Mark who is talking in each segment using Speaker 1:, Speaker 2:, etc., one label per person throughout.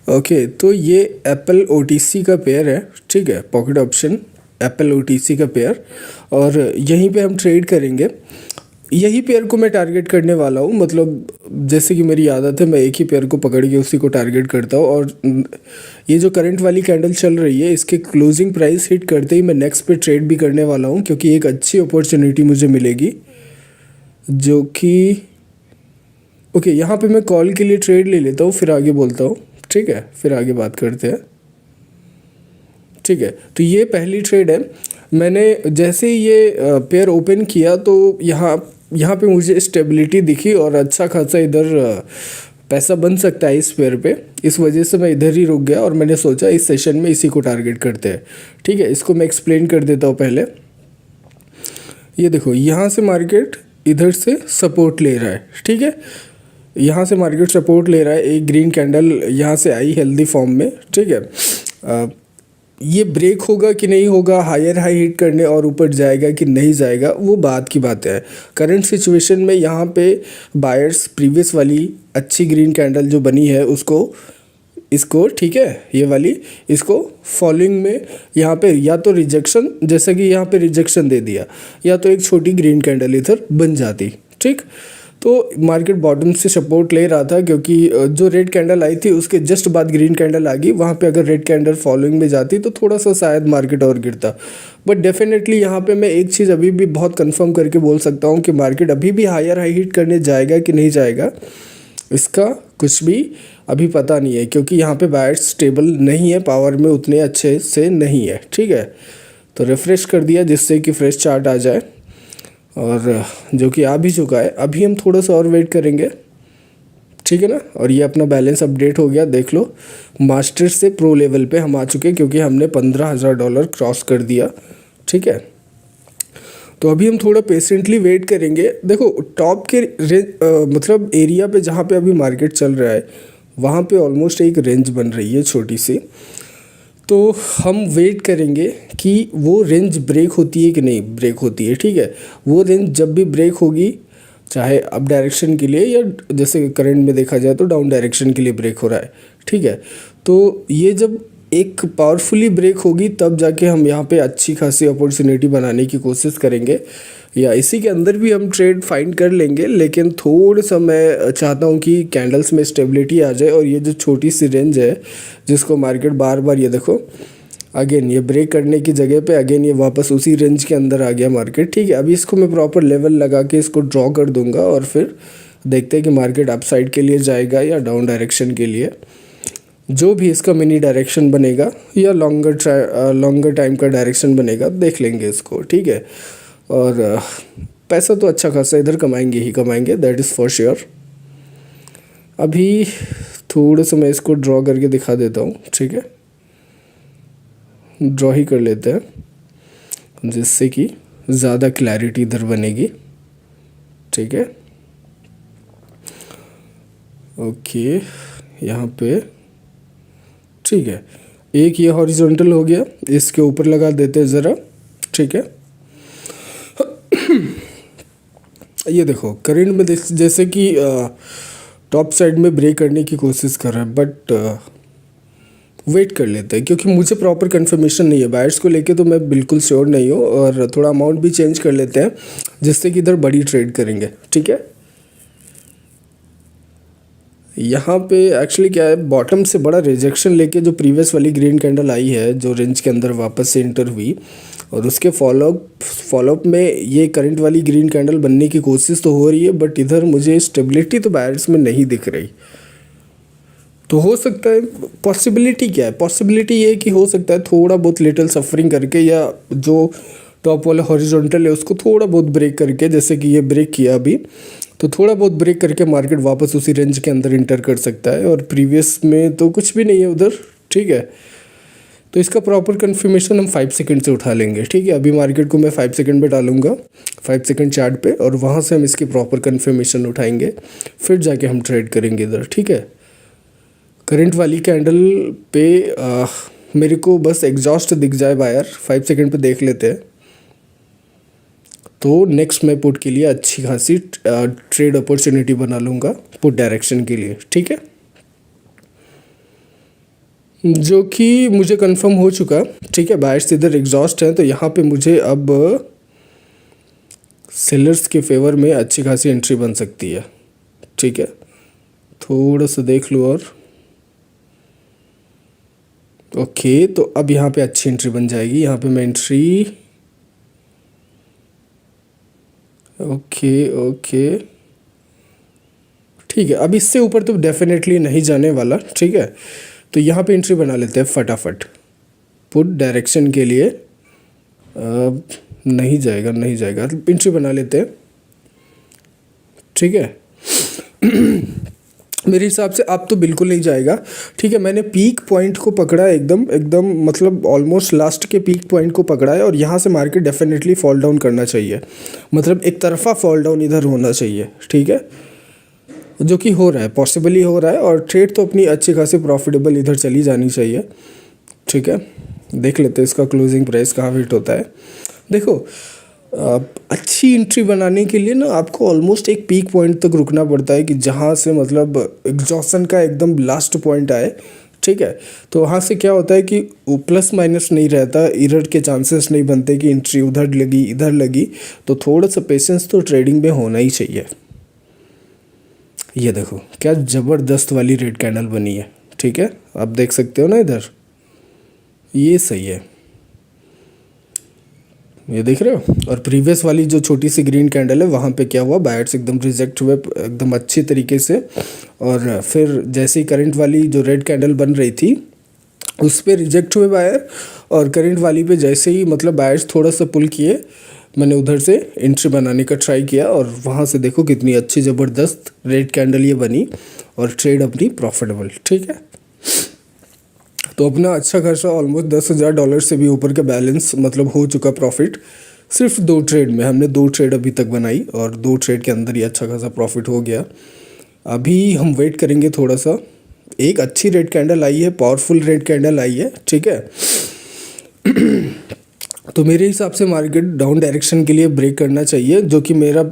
Speaker 1: Okay, तो ये Apple OTC का पेयर है, ठीक है, पॉकेट ऑप्शन एप्पल ओटीसी का पेयर, और यहीं पे हम ट्रेड करेंगे। यही पेयर को मैं टारगेट करने वाला हूँ, मतलब जैसे कि मेरी आदत है मैं एक ही पेयर को पकड़ के उसी को टारगेट करता हूँ। और ये जो करंट वाली कैंडल चल रही है इसके क्लोजिंग प्राइस हिट करते ही मैं नेक्स्ट पे ट्रेड भी करने वाला हूँ, क्योंकि एक अच्छी अपॉर्चुनिटी मुझे मिलेगी जो कि ओके, यहाँ पे मैं कॉल के लिए ट्रेड ले लेता हूँ, फिर आगे बोलता हूँ, ठीक है, फिर आगे बात करते हैं। ठीक है, तो ये पहली ट्रेड है। मैंने जैसे ही ये पेयर ओपन किया तो यहाँ यहाँ पे मुझे स्टेबिलिटी दिखी और अच्छा खासा इधर पैसा बन सकता है इस पेयर पे। इस वजह से मैं इधर ही रुक गया और मैंने सोचा इस सेशन में इसी को टारगेट करते हैं। ठीक है, इसको मैं एक्सप्लेन कर देता हूँ पहले। ये देखो, यहाँ से मार्केट इधर से सपोर्ट ले रहा है, ठीक है, यहाँ से मार्केट सपोर्ट ले रहा है। एक ग्रीन कैंडल यहाँ से आई हेल्दी फॉर्म में, ठीक है। ये ब्रेक होगा कि नहीं होगा, हायर हाई हिट करने और ऊपर जाएगा कि नहीं जाएगा, वो बात की बात है। करंट सिचुएशन में यहाँ पे बायर्स प्रीवियस वाली अच्छी ग्रीन कैंडल जो बनी है उसको, इसको, ठीक है, ये वाली, इसको फॉलोइंग में यहाँ पे या तो रिजेक्शन, जैसा कि यहाँ पे रिजेक्शन दे दिया, या तो एक छोटी ग्रीन कैंडल इधर बन जाती, ठीक। तो मार्केट बॉटम से सपोर्ट ले रहा था, क्योंकि जो रेड कैंडल आई थी उसके जस्ट बाद ग्रीन कैंडल आ गई। वहाँ पे अगर रेड कैंडल फॉलोइंग में जाती तो थोड़ा सा शायद मार्केट और गिरता। बट डेफिनेटली यहाँ पे मैं एक चीज़ अभी भी बहुत कंफर्म करके बोल सकता हूँ कि मार्केट अभी भी हायर हाई हिट करने जाएगा कि नहीं जाएगा, इसका कुछ भी अभी पता नहीं है, क्योंकि यहाँ पे बायर्स स्टेबल नहीं है, पावर में उतने अच्छे से नहीं है, ठीक है। तो रिफ़्रेश कर दिया जिससे कि फ्रेश चार्ट आ जाए, और जो कि आ भी चुका है। अभी हम थोड़ा सा और वेट करेंगे, ठीक है ना। और ये अपना बैलेंस अपडेट हो गया, देख लो, मास्टर से प्रो लेवल पे हम आ चुके हैं, क्योंकि हमने $15,000 क्रॉस कर दिया, ठीक है। तो अभी हम थोड़ा पेशेंटली वेट करेंगे। देखो, टॉप के मतलब एरिया पे जहाँ पे अभी मार्केट चल रहा है वहाँ पे ऑलमोस्ट एक रेंज बन रही है छोटी सी। तो हम वेट करेंगे कि वो रेंज ब्रेक होती है कि नहीं ब्रेक होती है, ठीक है। वो रेंज जब भी ब्रेक होगी, चाहे अप डायरेक्शन के लिए या जैसे करंट में देखा जाए तो डाउन डायरेक्शन के लिए ब्रेक हो रहा है, ठीक है। तो ये जब एक पावरफुली ब्रेक होगी तब जाके हम यहाँ पे अच्छी खासी अपॉर्चुनिटी बनाने की कोशिश करेंगे, या इसी के अंदर भी हम ट्रेड फाइंड कर लेंगे। लेकिन थोड़ा सा मैं चाहता हूँ कि कैंडल्स में स्टेबिलिटी आ जाए, और ये जो छोटी सी रेंज है जिसको मार्केट बार बार, ये देखो अगेन ये ब्रेक करने की जगह पे अगेन ये वापस उसी रेंज के अंदर आ गया मार्केट, ठीक है। अभी इसको मैं प्रॉपर लेवल लगा के इसको ड्रॉ कर दूंगा और फिर देखते हैं कि मार्केट अपसाइड के लिए जाएगा या डाउन डायरेक्शन के लिए। जो भी इसका मिनी डायरेक्शन बनेगा या लॉन्गर टाइम का डायरेक्शन बनेगा, देख लेंगे इसको, ठीक है। और पैसा तो अच्छा खासा इधर कमाएंगे ही कमाएंगे, दैट इज़ फॉर श्योर। अभी थोड़ा सा मैं इसको ड्रॉ करके दिखा देता हूँ, ठीक है, ड्रॉ ही कर लेते हैं जिससे कि ज़्यादा क्लैरिटी इधर बनेगी, ठीक है। ओके, यहाँ पे ठीक है, एक ये हॉरिजॉन्टल हो गया, इसके ऊपर लगा देते हैं ज़रा, ठीक है। ये देखो करंट में जैसे कि टॉप साइड में ब्रेक करने की कोशिश कर रहा है, बट वेट कर लेते हैं, क्योंकि मुझे प्रॉपर कंफर्मेशन नहीं है बायर्स को लेके, तो मैं बिल्कुल श्योर नहीं हूँ। और थोड़ा अमाउंट भी चेंज कर लेते हैं जिससे कि इधर बड़ी ट्रेड करेंगे, ठीक है। यहाँ पे एक्चुअली क्या है, बॉटम से बड़ा रिजेक्शन लेके जो प्रीवियस वाली ग्रीन कैंडल आई है जो रेंज के अंदर वापस से इंटर हुई, और उसके फॉलोअप में ये करंट वाली ग्रीन कैंडल बनने की कोशिश तो हो रही है, बट इधर मुझे स्टेबिलिटी तो बायर्स में नहीं दिख रही। तो हो सकता है, पॉसिबिलिटी क्या है, पॉसिबिलिटी ये कि हो सकता है थोड़ा बहुत लिटिल सफरिंग करके, या जो टॉप वाला हॉरिजॉन्टल है उसको थोड़ा बहुत ब्रेक करके, जैसे कि ये ब्रेक किया अभी, तो थोड़ा बहुत ब्रेक करके मार्केट वापस उसी रेंज के अंदर इंटर कर सकता है। और प्रीवियस में तो कुछ भी नहीं है उधर, ठीक है। तो इसका प्रॉपर कन्फर्मेशन हम 5 सेकंड से उठा लेंगे, ठीक है। अभी मार्केट को मैं 5 सेकंड पे डालूंगा, 5 सेकंड चार्ट पे, और वहाँ से हम इसकी प्रॉपर कन्फर्मेशन उठाएंगे, फिर जाके हम ट्रेड करेंगे इधर, ठीक है। करंट वाली कैंडल पे मेरे को बस एग्जॉस्ट दिख जाए बायर, 5 सेकंड पे देख लेते हैं, तो नेक्स्ट मैं पुट के लिए अच्छी खासी ट्रेड अपॉर्चुनिटी बना लूँगा पुट डायरेक्शन के लिए, ठीक है। जो कि मुझे कंफर्म हो चुका, ठीक है। बायर्स इधर एग्जॉस्ट हैं, तो यहाँ पे मुझे अब सेलर्स के फेवर में अच्छी खासी एंट्री बन सकती है, ठीक है। थोड़ा सा देख लो और ओके, तो अब यहाँ पे अच्छी एंट्री बन जाएगी। यहाँ पे मैं एंट्री ओके ओके ठीक है। अब इससे ऊपर तो डेफिनेटली नहीं जाने वाला, ठीक है। तो यहाँ पे एंट्री बना लेते हैं फटाफट। पुट डायरेक्शन के लिए नहीं जाएगा, नहीं जाएगा, एंट्री बना लेते हैं, ठीक है। मेरे हिसाब से अब तो बिल्कुल नहीं जाएगा, ठीक है। मैंने पीक पॉइंट को पकड़ा है, एकदम एकदम मतलब ऑलमोस्ट लास्ट के पीक पॉइंट को पकड़ा है, और यहाँ से मार्केट डेफिनेटली फॉल डाउन करना चाहिए, मतलब एक तरफा फॉल डाउन इधर होना चाहिए, ठीक है। जो कि हो रहा है, पॉसिबली हो रहा है, और ट्रेड तो अपनी अच्छी खासी प्रॉफिटेबल इधर चली जानी चाहिए, ठीक है। देख लेते हैं इसका क्लोजिंग प्राइस कहाँ हिट होता है। देखो अच्छी एंट्री बनाने के लिए ना आपको ऑलमोस्ट एक पीक पॉइंट तक रुकना पड़ता है, कि जहाँ से मतलब एग्जॉशन का एकदम लास्ट पॉइंट आए, ठीक है। तो वहाँ से क्या होता है कि वो प्लस माइनस नहीं रहता, एरर के चांसेस नहीं बनते कि एंट्री उधर लगी इधर लगी। तो थोड़ा सा पेशेंस तो ट्रेडिंग में होना ही चाहिए। ये देखो क्या ज़बरदस्त वाली रेड कैंडल बनी है, ठीक है। आप देख सकते हो ना इधर, ये सही है, ये देख रहे हो। और प्रीवियस वाली जो छोटी सी ग्रीन कैंडल है वहाँ पे क्या हुआ, बायर्स एकदम रिजेक्ट हुए एकदम अच्छी तरीके से। और फिर जैसे ही करंट वाली जो रेड कैंडल बन रही थी उस पर रिजेक्ट हुए बायर, और करंट वाली पे जैसे ही मतलब बायर्स थोड़ा सा पुल किए, मैंने उधर से एंट्री बनाने का ट्राई किया, और वहाँ से देखो कितनी अच्छी ज़बरदस्त रेड कैंडल ये बनी, और ट्रेड अपनी प्रॉफिटेबल, ठीक है। तो अपना अच्छा खासा ऑलमोस्ट $10,000 से भी ऊपर का बैलेंस मतलब हो चुका प्रॉफिट, सिर्फ 2 ट्रेड में। हमने 2 ट्रेड अभी तक बनाई, और 2 ट्रेड के अंदर ही अच्छा खासा प्रॉफिट हो गया। अभी हम वेट करेंगे थोड़ा सा। एक अच्छी रेड कैंडल आई है, पावरफुल रेड कैंडल आई है, ठीक है। तो मेरे हिसाब से मार्केट डाउन डायरेक्शन के लिए ब्रेक करना चाहिए, जो कि मेरा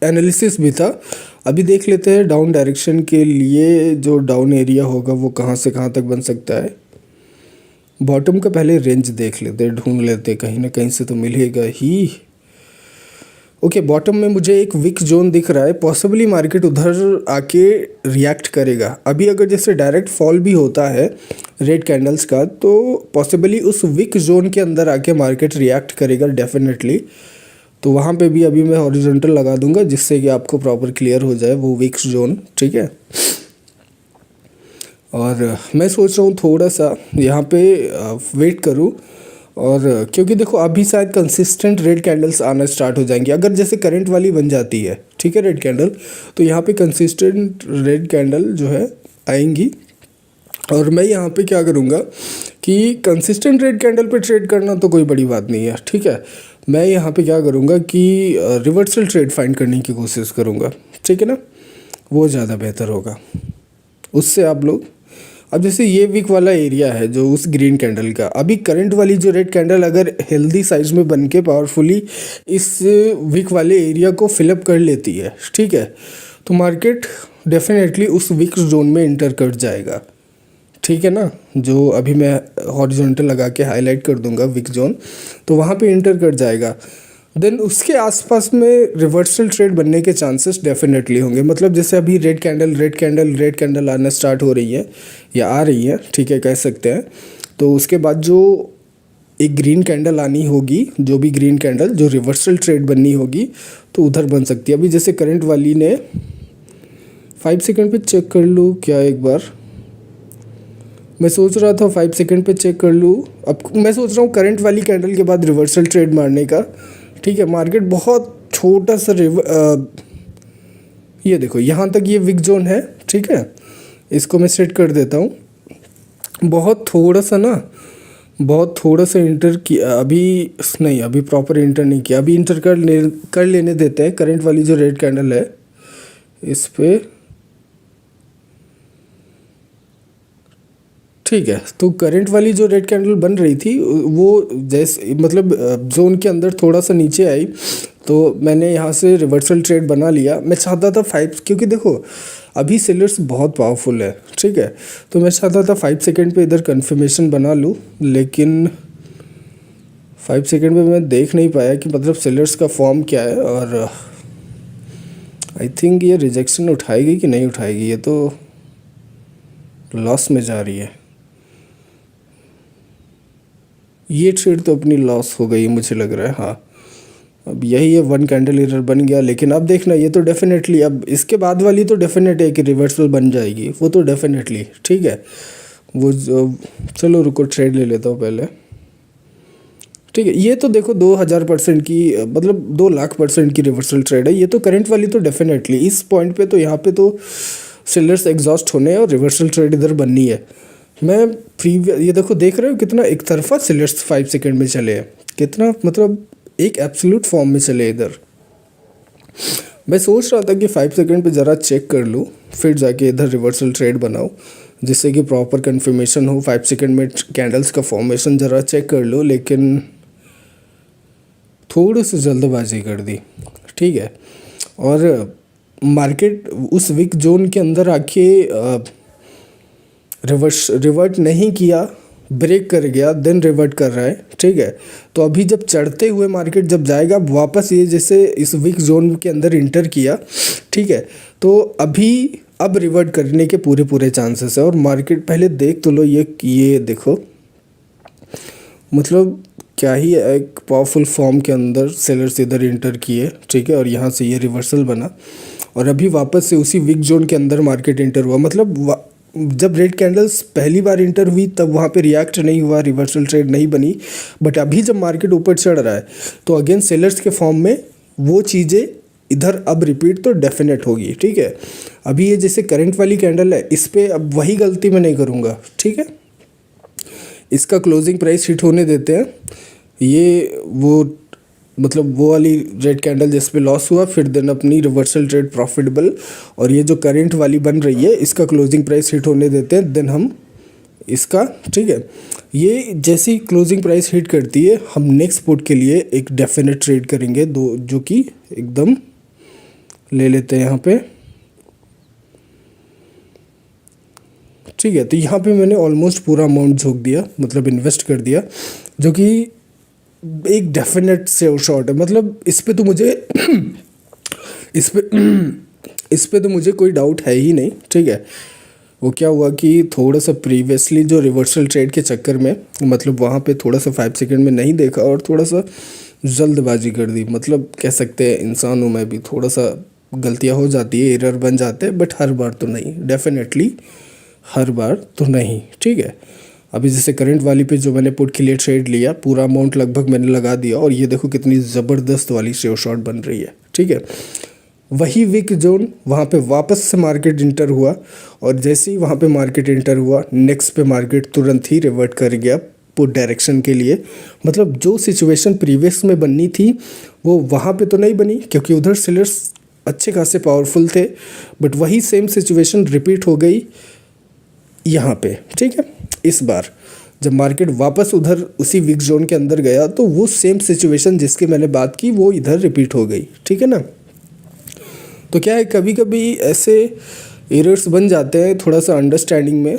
Speaker 1: एनालिसिस भी था। अभी देख लेते हैं डाउन डायरेक्शन के लिए जो डाउन एरिया होगा वो कहाँ से कहाँ तक बन सकता है। बॉटम का पहले रेंज देख लेते, ढूंढ लेते, कहीं ना कहीं से तो मिलेगा ही। ओके, बॉटम में मुझे एक विक जोन दिख रहा है, पॉसिबली मार्केट उधर आके रिएक्ट करेगा। अभी अगर जैसे डायरेक्ट फॉल भी होता है रेड कैंडल्स का, तो पॉसिबली उस विक जोन के अंदर आके मार्केट रिएक्ट करेगा डेफिनेटली। तो वहाँ पे भी अभी मैं हॉरिजॉन्टल लगा दूंगा, जिससे कि आपको प्रॉपर क्लियर हो जाए वो विक जोन, ठीक है। और मैं सोच रहा हूँ थोड़ा सा यहाँ पे वेट करूँ, और क्योंकि देखो अभी शायद कंसिस्टेंट रेड कैंडल्स आना स्टार्ट हो जाएंगी। अगर जैसे करंट वाली बन जाती है, ठीक है, रेड कैंडल, तो यहाँ पे कंसिस्टेंट रेड कैंडल जो है आएंगी। और मैं यहाँ पे क्या करूँगा कि कंसिस्टेंट रेड कैंडल पे ट्रेड करना तो कोई बड़ी बात नहीं है, ठीक है। मैं यहाँ पे क्या करूँगा कि रिवर्सल ट्रेड फाइंड करने की कोशिश करूँगा, ठीक है ना, वो ज़्यादा बेहतर होगा। उससे आप लोग, अब जैसे ये वीक वाला एरिया है जो उस ग्रीन कैंडल का, अभी करंट वाली जो रेड कैंडल अगर हेल्दी साइज में बन के पावरफुली इस वीक वाले एरिया को फिलअप कर लेती है, ठीक है, तो मार्केट डेफिनेटली उस वीक जोन में इंटर कर जाएगा, ठीक है ना। जो अभी मैं हॉरिजॉन्टल लगा के हाईलाइट कर दूंगा वीक जोन, तो वहाँ पे इंटर कर जाएगा। देन उसके आसपास में रिवर्सल ट्रेड बनने के चांसेस डेफिनेटली होंगे। मतलब जैसे अभी red candle red candle red candle आना स्टार्ट हो रही है या आ रही है, ठीक है, कह सकते हैं। तो उसके बाद जो एक ग्रीन कैंडल आनी होगी, जो भी ग्रीन कैंडल जो रिवर्सल ट्रेड बननी होगी, तो उधर बन सकती है। अभी जैसे करंट वाली ने 5 सेकंड पे चेक कर लूँ क्या एक बार, मैं सोच रहा था 5 सेकंड पे चेक कर लूँ। अब मैं सोच रहा हूँ करंट वाली कैंडल के बाद रिवर्सल ट्रेड मारने का, ठीक है। मार्केट बहुत छोटा सा ये देखो यहाँ तक ये विक जोन है, ठीक है। इसको मैं सेट कर देता हूँ। बहुत थोड़ा सा ना, बहुत थोड़ा सा इंटर किया अभी, नहीं अभी प्रॉपर इंटर नहीं किया, अभी इंटर कर लेने देते हैं। करंट वाली जो रेड कैंडल है इस पर, ठीक है। तो करंट वाली जो रेड कैंडल बन रही थी वो जैसे मतलब जोन के अंदर थोड़ा सा नीचे आई, तो मैंने यहाँ से रिवर्सल ट्रेड बना लिया। मैं चाहता था 5, क्योंकि देखो अभी सेलर्स बहुत पावरफुल है, ठीक है। तो मैं चाहता था 5 सेकंड पे इधर कंफर्मेशन बना लूँ, लेकिन 5 सेकंड में मैं देख नहीं पाया कि मतलब सेलर्स का फॉर्म क्या है। और आई थिंक ये रिजेक्शन उठाएगी कि नहीं उठाएगी, ये तो लॉस में जा रही है। ये ट्रेड तो अपनी लॉस हो गई मुझे लग रहा है। हाँ, अब यही है, 1 कैंडल एरर बन गया। लेकिन अब देखना, ये तो डेफिनेटली अब इसके बाद वाली तो डेफिनेट है कि रिवर्सल बन जाएगी, वो तो डेफिनेटली ठीक है। वो चलो रुको, ट्रेड ले लेता हूँ पहले, ठीक है। ये तो देखो 2000% की मतलब 2 लाख% की रिवर्सल ट्रेड है। ये तो करंट वाली तो डेफिनेटली इस पॉइंट पे तो यहाँ पे तो सेलर्स एग्जॉस्ट होने हैं और रिवर्सल ट्रेड इधर बननी है। मैं प्रीवियस ये देखो, देख रहे हो कितना एक तरफा सेलर्स 5 सेकंड में चले हैं, कितना मतलब एक एब्सोल्यूट फॉर्म में चले इधर। मैं सोच रहा था कि 5 सेकंड पे ज़रा चेक कर लूँ, फिर जाके इधर रिवर्सल ट्रेड बनाऊँ, जिससे कि प्रॉपर कंफर्मेशन हो। 5 सेकंड में कैंडल्स का फॉर्मेशन ज़रा चेक कर लो, लेकिन थोड़ी सी जल्दबाजी कर दी, ठीक है। और मार्केट उस विक जोन के अंदर आके रिवर्ट नहीं किया, ब्रेक कर गया, देन रिवर्ट कर रहा है, ठीक है। तो अभी जब चढ़ते हुए मार्केट जब जाएगा वापस, ये जैसे इस विक जोन के अंदर इंटर किया, ठीक है, तो अभी अब रिवर्ट करने के पूरे चांसेस है। और मार्केट पहले देख तो लो, ये देखो मतलब क्या ही एक पावरफुल फॉर्म के अंदर सेलर्स इधर इंटर किए, ठीक है। और यहाँ से ये रिवर्सल बना और अभी वापस से उसी विक जोन के अंदर मार्केट इंटर हुआ। मतलब जब रेड कैंडल्स पहली बार इंटर हुई तब वहाँ पे रिएक्ट नहीं हुआ, रिवर्सल ट्रेड नहीं बनी। बट अभी जब मार्केट ऊपर चढ़ रहा है तो अगेन सेलर्स के फॉर्म में वो चीज़ें इधर अब रिपीट तो डेफिनेट होगी, ठीक है। अभी ये जैसे करंट वाली कैंडल है, इस पर अब वही गलती मैं नहीं करूँगा, ठीक है। इसका क्लोजिंग प्राइस हिट होने देते हैं। ये वो मतलब वो वाली रेड कैंडल जिस पे लॉस हुआ, फिर देन अपनी रिवर्सल ट्रेड प्रॉफिटेबल। और ये जो करंट वाली बन रही है, इसका क्लोजिंग प्राइस हिट होने देते हैं, देन हम इसका, ठीक है। ये जैसी क्लोजिंग प्राइस हिट करती है, हम नेक्स्ट पुट के लिए एक डेफिनेट ट्रेड करेंगे, दो जो कि एकदम ले लेते हैं यहाँ पे, ठीक है। तो यहाँ पे मैंने ऑलमोस्ट पूरा अमाउंट झोंक दिया, मतलब इन्वेस्ट कर दिया, जो कि एक डेफिनेट सेव शॉट है। मतलब इस पे तो मुझे इस पे तो मुझे कोई डाउट है ही नहीं, ठीक है। वो क्या हुआ कि थोड़ा सा प्रीवियसली जो रिवर्सल ट्रेड के चक्कर में, मतलब वहाँ पे थोड़ा सा 5 सेकंड में नहीं देखा और थोड़ा सा जल्दबाजी कर दी। मतलब कह सकते हैं इंसान हूँ मैं भी, थोड़ा सा गलतियाँ हो जाती है, एरर बन जाते हैं, बट हर बार तो नहीं, डेफिनेटली हर बार तो नहीं, ठीक है। अभी जैसे करंट वाली पे जो मैंने पुट के लिए ट्रेड लिया, पूरा अमाउंट लगभग मैंने लगा दिया, और ये देखो कितनी ज़बरदस्त वाली सेव शॉट बन रही है, ठीक है। वही विक जोन वहाँ पे वापस से मार्केट इंटर हुआ, और जैसे ही वहाँ पे मार्केट इंटर हुआ, नेक्स्ट पे मार्केट तुरंत ही रिवर्ट कर गया पुट डायरेक्शन के लिए। मतलब जो सिचुएशन प्रीवियस में बननी थी वो वहाँ पे तो नहीं बनी, क्योंकि उधर सेलर्स अच्छे खासे पावरफुल थे, बट वही सेम सिचुएशन रिपीट हो गई यहाँ पे, ठीक है। इस बार जब मार्केट वापस उधर उसी विक जोन के अंदर गया, तो वो सेम सिचुएशन जिसकी मैंने बात की वो इधर रिपीट हो गई, ठीक है ना। तो क्या है, कभी कभी ऐसे एरर्स बन जाते हैं थोड़ा सा अंडरस्टैंडिंग में,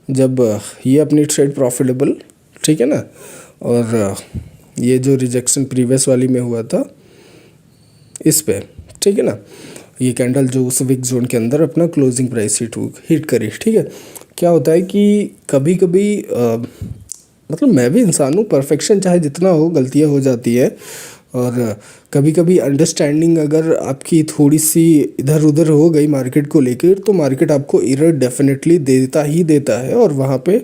Speaker 1: जब ये अपनी ट्रेड प्रॉफिटेबल, ठीक है ना। और ये जो रिजेक्शन प्रीवियस वाली में हुआ था इस पे, ठीक है ना, ये कैंडल जो उस विक जोन के अंदर अपना क्लोजिंग प्राइस हिट करी, ठीक है। क्या होता है कि कभी कभी मतलब मैं भी इंसान हूँ, परफेक्शन चाहे जितना हो, गलतियाँ हो जाती है। और कभी कभी अंडरस्टैंडिंग अगर आपकी थोड़ी सी इधर उधर हो गई मार्केट को लेकर, तो मार्केट आपको एरर डेफिनेटली देता ही देता है। और वहाँ पे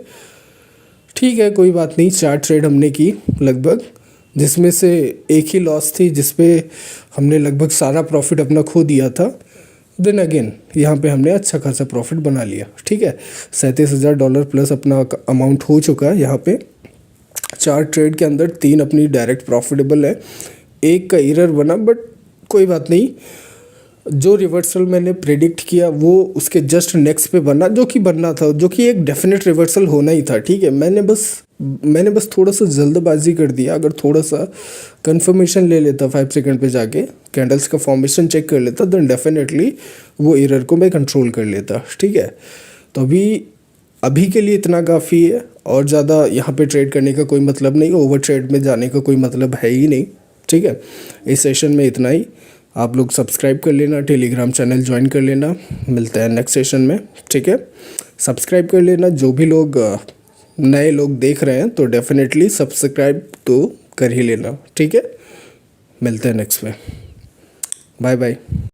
Speaker 1: ठीक है, कोई बात नहीं, 4 ट्रेड हमने की लगभग, जिसमें से एक ही लॉस थी जिसपे हमने लगभग सारा प्रॉफिट अपना खो दिया था। देन अगेन यहाँ पे हमने अच्छा खासा प्रॉफिट बना लिया, ठीक है। $37,000 प्लस अपना अमाउंट हो चुका है यहाँ पे। 4 ट्रेड के अंदर 3 अपनी डायरेक्ट प्रॉफिटेबल है, एक का एरर बना, बट कोई बात नहीं, जो रिवर्सल मैंने प्रेडिक्ट किया वो उसके जस्ट नेक्स्ट पे बना, जो कि बनना था, जो कि एक डेफिनेट रिवर्सल होना ही था, ठीक है। मैंने बस थोड़ा सा जल्दबाजी कर दिया। अगर थोड़ा सा कंफर्मेशन ले लेता 5 सेकंड पे जाके, कैंडल्स का फॉर्मेशन चेक कर लेता, देन डेफिनेटली वो एरर को मैं कंट्रोल कर लेता, ठीक है। तो अभी के लिए इतना काफ़ी है, और ज़्यादा यहाँ पे ट्रेड करने का कोई मतलब नहीं, ओवर ट्रेड में जाने का कोई मतलब है ही नहीं, ठीक है। इस सेशन में इतना ही। आप लोग सब्सक्राइब कर लेना, टेलीग्राम चैनल ज्वाइन कर लेना। मिलते हैं नेक्स्ट सेशन में, ठीक है। सब्सक्राइब कर लेना, जो भी लोग नए लोग देख रहे हैं तो डेफिनेटली सब्सक्राइब तो कर ही लेना, ठीक है। मिलते हैं नेक्स्ट में। Bye bye.